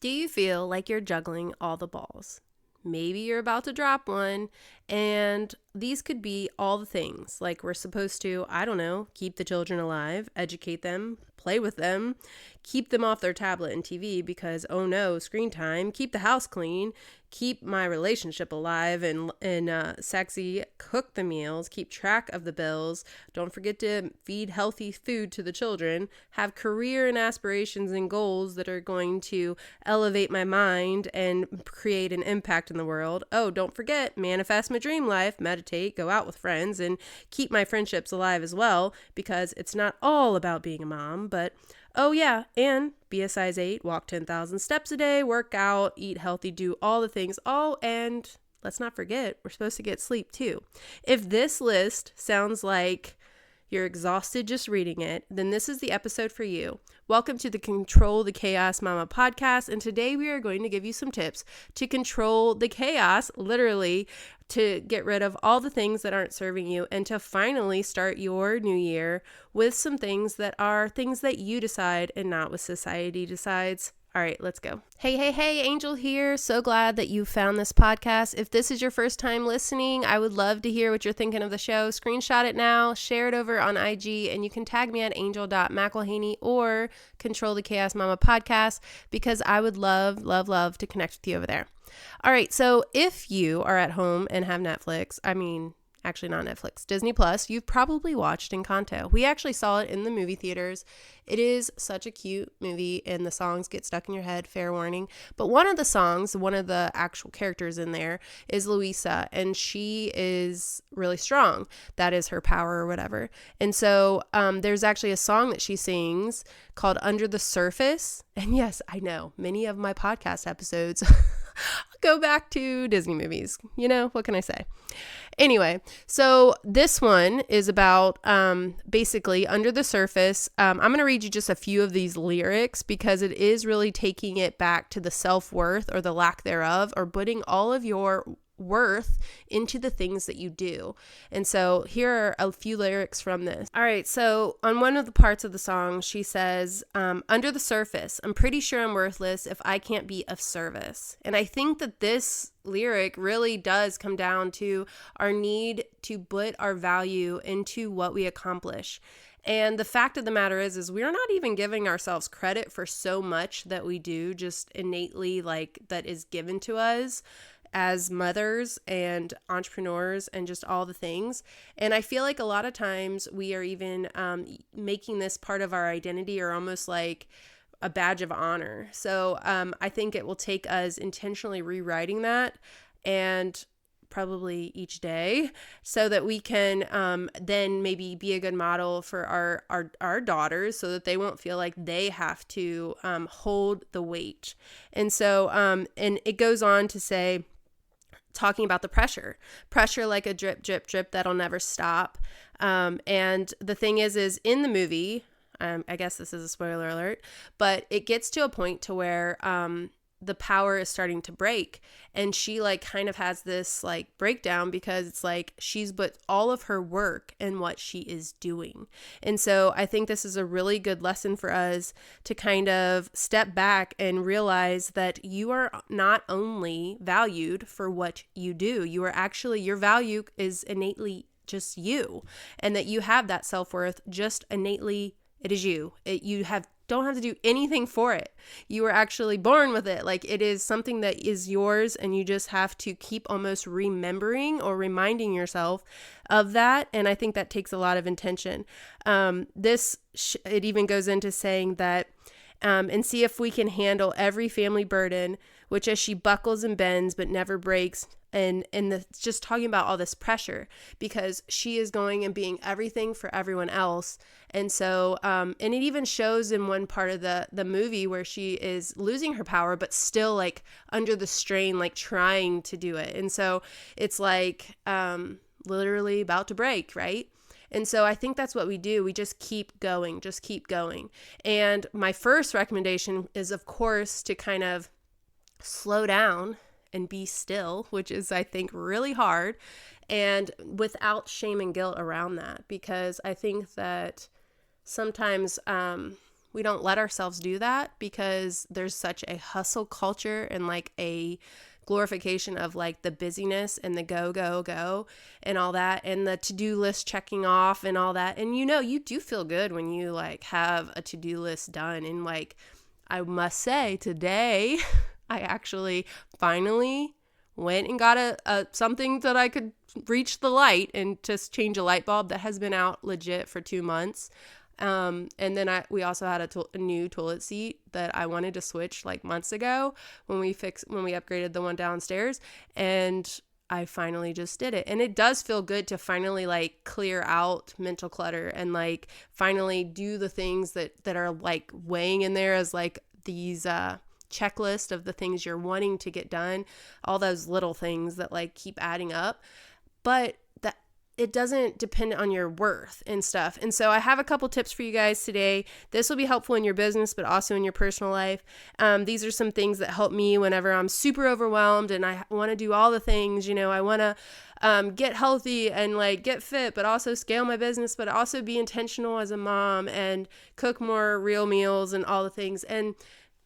Do you feel like you're juggling all the balls? Maybe you're about to drop one, and these could be all the things. Like we're supposed to, I don't know, keep the children alive, educate them, play with them, keep them off their tablet and TV because, oh no, screen time, keep the house clean, keep my relationship alive and sexy, cook the meals, keep track of the bills, don't forget to feed healthy food to the children, have career and aspirations and goals that are going to elevate my mind and create an impact in the world. Oh, don't forget, manifest my dream life, meditate, go out with friends, and keep my friendships alive as well, because it's not all about being a mom, but oh yeah, and be a size 8, walk 10,000 steps a day, work out, eat healthy, do all the things. Oh, and let's not forget, we're supposed to get sleep too. If this list sounds like you're exhausted just reading it, then this is the episode for you. Welcome to the Control the Chaos Mama podcast, and today we are going to give you some tips to control the chaos, literally, to get rid of all the things that aren't serving you and to finally start your new year with some things that are things that you decide and not what society decides. All right, let's go. Hey, Angel here. So glad that you found this podcast. If this is your first time listening, I would love to hear what you're thinking of the show. Screenshot it now, share it over on IG, and you can tag me at angel.mcelhaney or Control the Chaos Mama podcast because I would love to connect with you over there. All right, so if you are at home and have Netflix, actually not Netflix, Disney Plus, you've probably watched Encanto. We actually saw it in the movie theaters. It is such a cute movie and the songs get stuck in your head, fair warning. But one of the songs, one of the actual characters in there is Luisa, and she is really strong. That is her power or whatever. And so there's actually a song that she sings called Under the Surface. And yes, I know many of my podcast episodes go back to Disney movies. You know, what can I say? Anyway, so this one is about basically Under the Surface. I'm going to read you just a few of these lyrics because it is really taking it back to the self-worth or the lack thereof, or putting all of your worth into the things that you do. And so here are a few lyrics from this. All right, so on one of the parts of the song, she says, under the surface, I'm pretty sure I'm worthless if I can't be of service. And I think that this lyric really does come down to our need to put our value into what we accomplish. And the fact of the matter is we're not even giving ourselves credit for so much that we do just innately, like that is given to us as mothers and entrepreneurs and just all the things. And I feel like a lot of times we are even making this part of our identity or almost like a badge of honor. So I think it will take us intentionally rewriting that, and probably each day, so that we can then maybe be a good model for our daughters, so that they won't feel like they have to hold the weight. And so and it goes on to say, talking about the pressure like a drip that'll never stop. And the thing is in the movie, I guess this is a spoiler alert, but it gets to a point to where the power is starting to break, and she like kind of has this like breakdown because it's like she's put all of her work in what she is doing. And so I think this is a really good lesson for us to kind of step back and realize that you are not only valued for what you do, you are actually, your value is innately just you, and that you have that self-worth just innately. It is you. Don't have to do anything for it. You were actually born with it. Like, it is something that is yours, and you just have to keep almost remembering or reminding yourself of that. And I think that takes a lot of intention. It even goes into saying that, and see if we can handle every family burden, which as she buckles and bends but never breaks. And just talking about all this pressure because she is going and being everything for everyone else. And so, and it even shows in one part of the movie where she is losing her power, but still like under the strain, like trying to do it. And so it's like literally about to break, right? And so I think that's what we do. We just keep going. And my first recommendation is, of course, to kind of slow down and be still, which is, I think, really hard, and without shame and guilt around that, because I think that sometimes we don't let ourselves do that because there's such a hustle culture and like a glorification of like the busyness and the go and all that, and the to-do list checking off and all that. And you do feel good when you like have a to-do list done. And like, I must say today, I actually finally went and got a something that I could reach the light and just change a light bulb that has been out legit for 2 months. And then we also had a new toilet seat that I wanted to switch like months ago when we upgraded the one downstairs, and I finally just did it. And it does feel good to finally like clear out mental clutter and like finally do the things that are like weighing in there as like these checklist of the things you're wanting to get done, all those little things that like keep adding up. But that it doesn't depend on your worth and stuff. And so I have a couple tips for you guys today. This will be helpful in your business, but also in your personal life. These are some things that help me whenever I'm super overwhelmed and I want to do all the things. I want to get healthy and like get fit, but also scale my business, but also be intentional as a mom and cook more real meals and all the things. And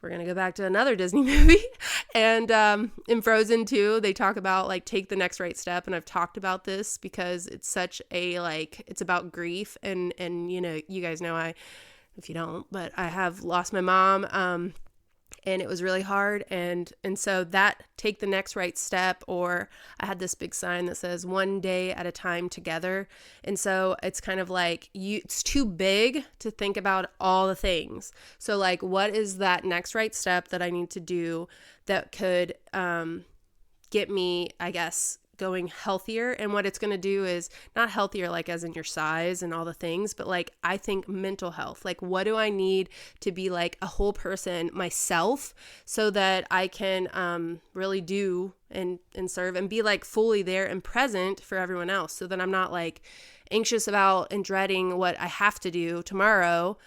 we're going to go back to another Disney movie. And in Frozen 2, they talk about like take the next right step. And I've talked about this because it's such a like, it's about grief. And you guys know if you don't, but I have lost my mom. And it was really hard. And so that take the next right step, or I had this big sign that says one day at a time together. And so it's kind of like it's too big to think about all the things. So like, what is that next right step that I need to do that could get me, I guess, going healthier? And what it's going to do is not healthier like as in your size and all the things, but like I think mental health. Like, what do I need to be like a whole person myself so that I can really do and serve and be like fully there and present for everyone else, so that I'm not like anxious about and dreading what I have to do tomorrow,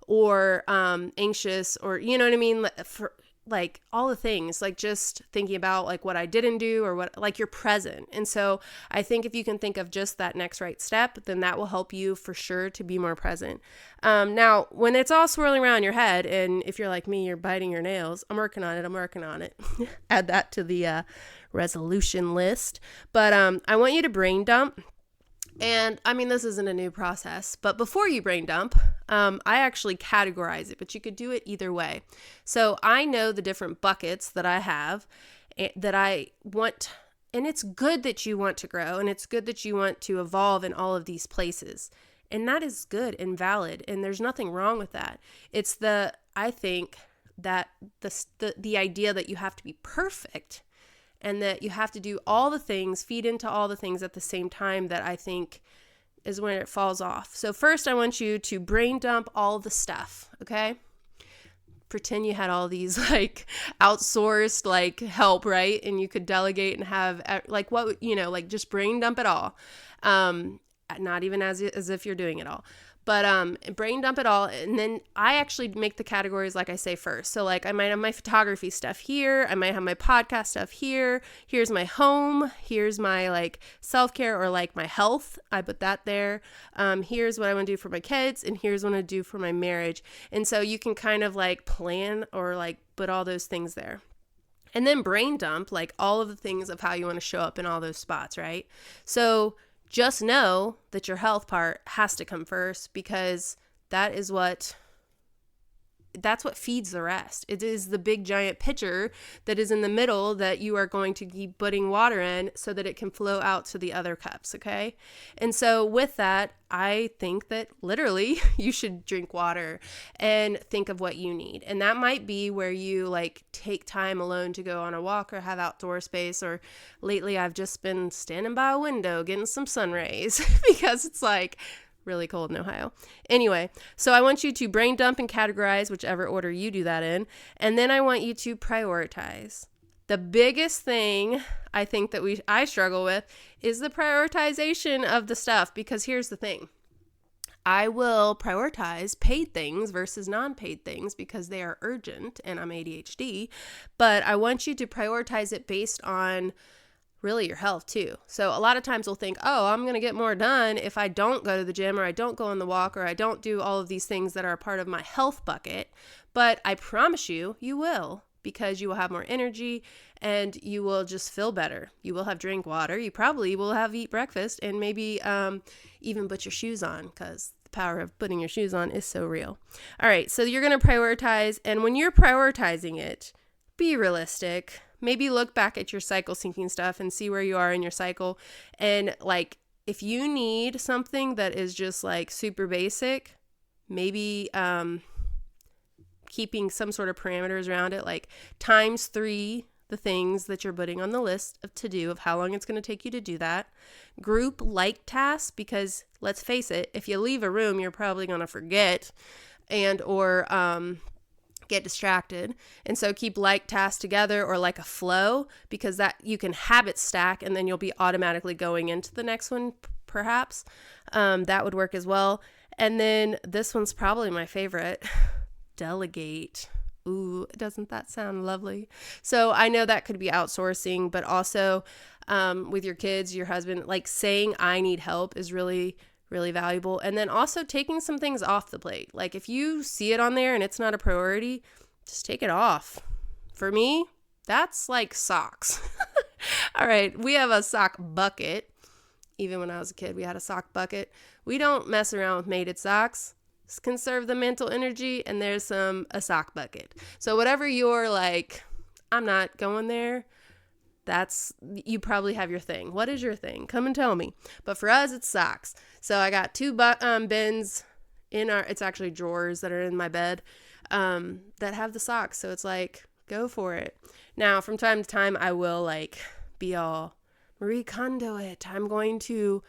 or anxious, or you know what I mean, for like all the things, like just thinking about like what I didn't do or what, like you're present. And so I think if you can think of just that next right step, then that will help you for sure to be more present. Now, when it's all swirling around your head, and if you're like me, you're biting your nails, I'm working on it. Add that to the resolution list. But I want you to brain dump. And I mean, this isn't a new process, but before you brain dump, I actually categorize it, but you could do it either way. So I know the different buckets that I have that I want, and it's good that you want to grow, and it's good that you want to evolve in all of these places. And that is good and valid, and there's nothing wrong with that. It's I think that the idea that you have to be perfect and that you have to do all the things, feed into all the things at the same time, that I think is when it falls off. So first, I want you to brain dump all the stuff, okay? Pretend you had all these like outsourced like help, right? And you could delegate and have like like just brain dump it all. Not even as if you're doing it all. But brain dump it all, and then I actually make the categories like I say first. So like I might have my photography stuff here, I might have my podcast stuff here, here's my home, here's my like self-care or like my health, I put that there. Here's what I want to do for my kids, and here's what I do for my marriage. And so you can kind of like plan or like put all those things there. And then brain dump like all of the things of how you want to show up in all those spots, right? So just know that your health part has to come first, because that's what feeds the rest. It is the big giant pitcher that is in the middle that you are going to keep putting water in so that it can flow out to the other cups, okay? And so with that, I think that literally you should drink water and think of what you need. And that might be where you like take time alone to go on a walk or have outdoor space. Or lately I've just been standing by a window getting some sun rays because it's like really cold in Ohio. Anyway, so I want you to brain dump and categorize, whichever order you do that in. And then I want you to prioritize. The biggest thing I think that I struggle with is the prioritization of the stuff, because here's the thing. I will prioritize paid things versus non-paid things because they are urgent and I'm ADHD, but I want you to prioritize it based on really your health too. So a lot of times we'll think, oh, I'm going to get more done if I don't go to the gym, or I don't go on the walk, or I don't do all of these things that are part of my health bucket. But I promise you, you will, because you will have more energy and you will just feel better. You will have drink water. You probably will have eat breakfast, and maybe even put your shoes on, because the power of putting your shoes on is so real. All right, so you're going to prioritize. And when you're prioritizing it, be realistic. Maybe look back at your cycle syncing stuff and see where you are in your cycle. And like, if you need something that is just like super basic, maybe keeping some sort of parameters around it, like times 3 the things that you're putting on the list of to do, of how long it's going to take you to do that. Group like tasks, because let's face it, if you leave a room, you're probably going to forget or get distracted. And so keep like tasks together, or like a flow, because that you can habit stack, and then you'll be automatically going into the next one, perhaps. That would work as well. And then this one's probably my favorite. Delegate. Ooh, doesn't that sound lovely? So I know that could be outsourcing, but also with your kids, your husband, like saying I need help is really, really valuable. And then also taking some things off the plate. Like if you see it on there and it's not a priority, just take it off. For me, that's like socks. All right, we have a sock bucket. Even when I was a kid, we had a sock bucket. We don't mess around with mated socks. Conserve the mental energy, and there's a sock bucket. So whatever you're like, I'm not going there, you probably have your thing. What is your thing? Come and tell me. But for us, it's socks. So I got 2 bins it's actually drawers that are in my bed that have the socks. So it's like, go for it. Now, from time to time, I will like be all Marie Kondo it. I'm going to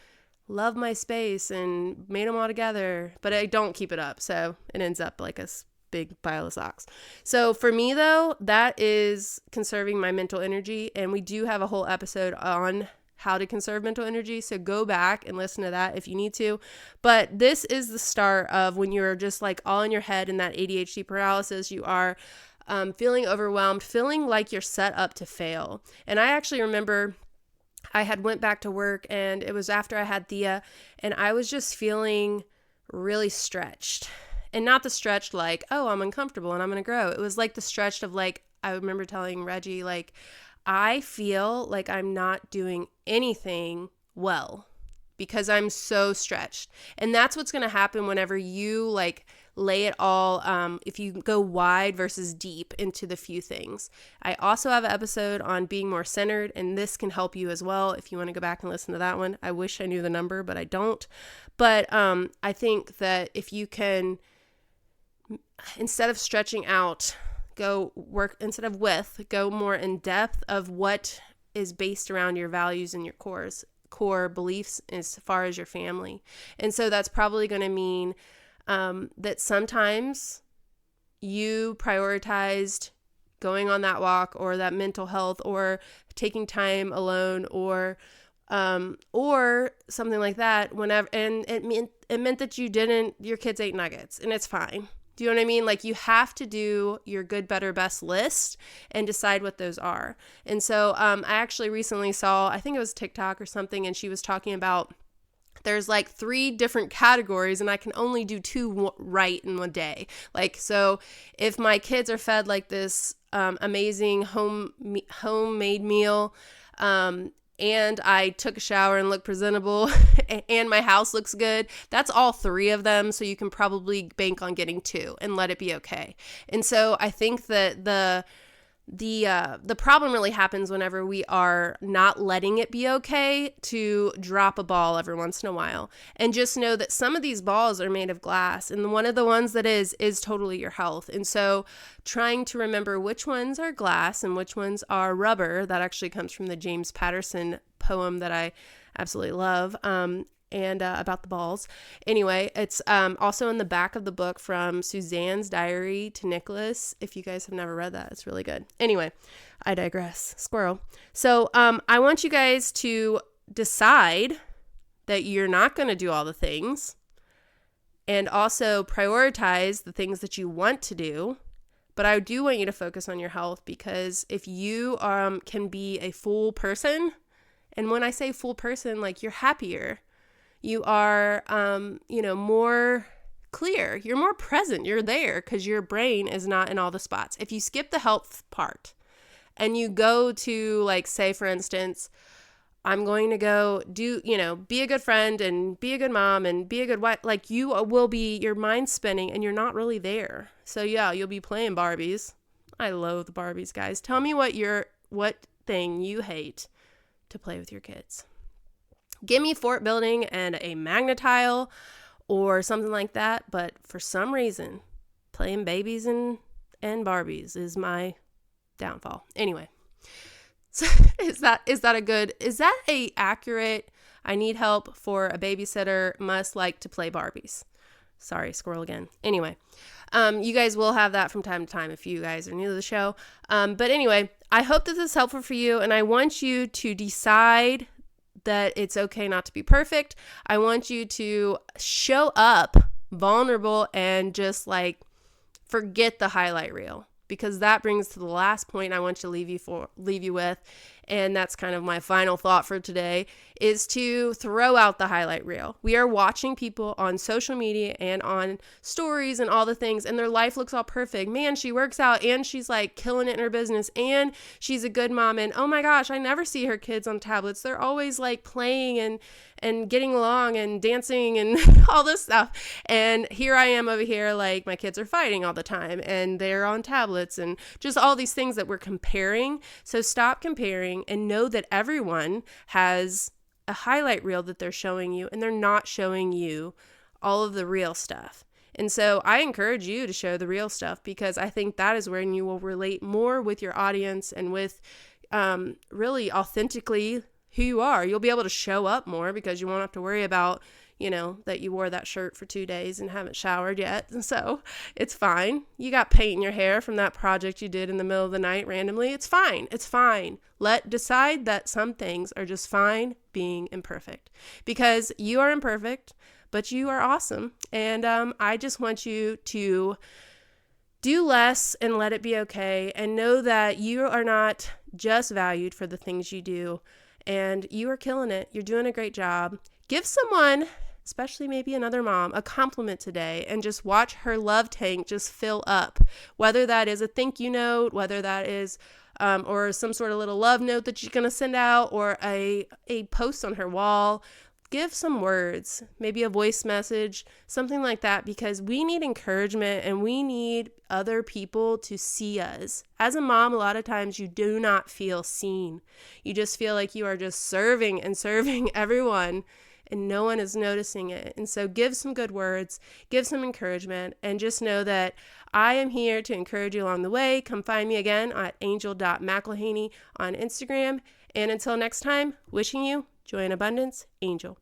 love my space and made them all together, but I don't keep it up. So it ends up like a big pile of socks. So for me though, that is conserving my mental energy. And we do have a whole episode on how to conserve mental energy. So go back and listen to that if you need to. But this is the start of when you're just like all in your head in that ADHD paralysis. You are feeling overwhelmed, feeling like you're set up to fail. And I actually remember I had went back to work, and it was after I had Thea, and I was just feeling really stretched. And not the stretched like, oh, I'm uncomfortable and I'm going to grow. It was like the stretched of like, I remember telling Reggie, like, I feel like I'm not doing anything well because I'm so stretched. And that's what's going to happen whenever you like lay it all, if you go wide versus deep into the few things. I also have an episode on being more centered, and this can help you as well if you want to go back and listen to that one. I wish I knew the number, but I don't. But I think that if you can, instead of stretching out, go more in depth of what is based around your values and your core beliefs as far as your family. And so that's probably going to mean that sometimes you prioritized going on that walk, or that mental health, or taking time alone, or something like that whenever, and it meant that your kids ate nuggets, and it's fine. Do you know what I mean? Like, you have to do your good, better, best list and decide what those are. And so I actually recently saw, I think it was TikTok or something, and she was talking about there's like 3 different categories, and I can only do 2 right in one day. Like, so if my kids are fed like this amazing homemade meal, and I took a shower and looked presentable and my house looks good, that's all 3 of them. So you can probably bank on getting 2 and let it be okay. And so I think that the problem really happens whenever we are not letting it be okay to drop a ball every once in a while. And just know that some of these balls are made of glass, and one of the ones that is totally your health. And so trying to remember which ones are glass and which ones are rubber, that actually comes from the James Patterson poem that I absolutely love. And about the balls. Anyway, it's also in the back of the book, from Suzanne's Diary to Nicholas. If you guys have never read that, it's really good. Anyway, I digress. Squirrel. So I want you guys to decide that you're not going to do all the things, and also prioritize the things that you want to do. But I do want you to focus on your health, because if you can be a full person, And when I say full person, like you're happier, you are, more clear, you're more present, you're there because your brain is not in all the spots. If you skip the health part and you go to, like, say, for instance, I'm going to go be a good friend and be a good mom and be a good wife, like you will be, your mind's spinning and you're not really there. So yeah, you'll be playing Barbies. I loathe Barbies, guys. Tell me what thing you hate to play with your kids. Give me fort building and a magnet tile or something like that. But for some reason, playing babies and Barbies is my downfall. Anyway, so is that a accurate, I need help for a babysitter, must like to play Barbies? Sorry, squirrel again. Anyway, you guys will have that from time to time if you guys are new to the show. But anyway, I hope that this is helpful for you, and I want you to decide that it's okay not to be perfect. I want you to show up vulnerable and just like forget the highlight reel, because that brings to the last point I want to leave you with. And that's kind of my final thought for today, is to throw out the highlight reel. We are watching people on social media and on stories and all the things, and their life looks all perfect. Man, she works out and she's like killing it in her business and she's a good mom. And oh my gosh, I never see her kids on tablets. They're always like playing and getting along and dancing and all this stuff. And here I am over here, like my kids are fighting all the time and they're on tablets and just all these things that we're comparing. So stop comparing and know that everyone has a highlight reel that they're showing you, and they're not showing you all of the real stuff. And so I encourage you to show the real stuff, because I think that is when you will relate more with your audience and with really authentically who you are. You'll be able to show up more because you won't have to worry about, that you wore that shirt for 2 days and haven't showered yet. And so it's fine. You got paint in your hair from that project you did in the middle of the night randomly. It's fine. It's fine. Decide that some things are just fine being imperfect, because you are imperfect, but you are awesome. And I just want you to do less and let it be okay, and know that you are not just valued for the things you do, and you are killing it. You're doing a great job. Give someone, especially maybe another mom, a compliment today, and just watch her love tank just fill up. Whether that is a thank you note, whether that is or some sort of little love note that you're going to send out, or a post on her wall. Give some words, maybe a voice message, something like that, because we need encouragement and we need other people to see us. As a mom, a lot of times you do not feel seen. You just feel like you are just serving and serving everyone, and no one is noticing it. And so give some good words, give some encouragement, and just know that I am here to encourage you along the way. Come find me again at angel.mcilhaney on Instagram. And until next time, wishing you joy and abundance, Angel.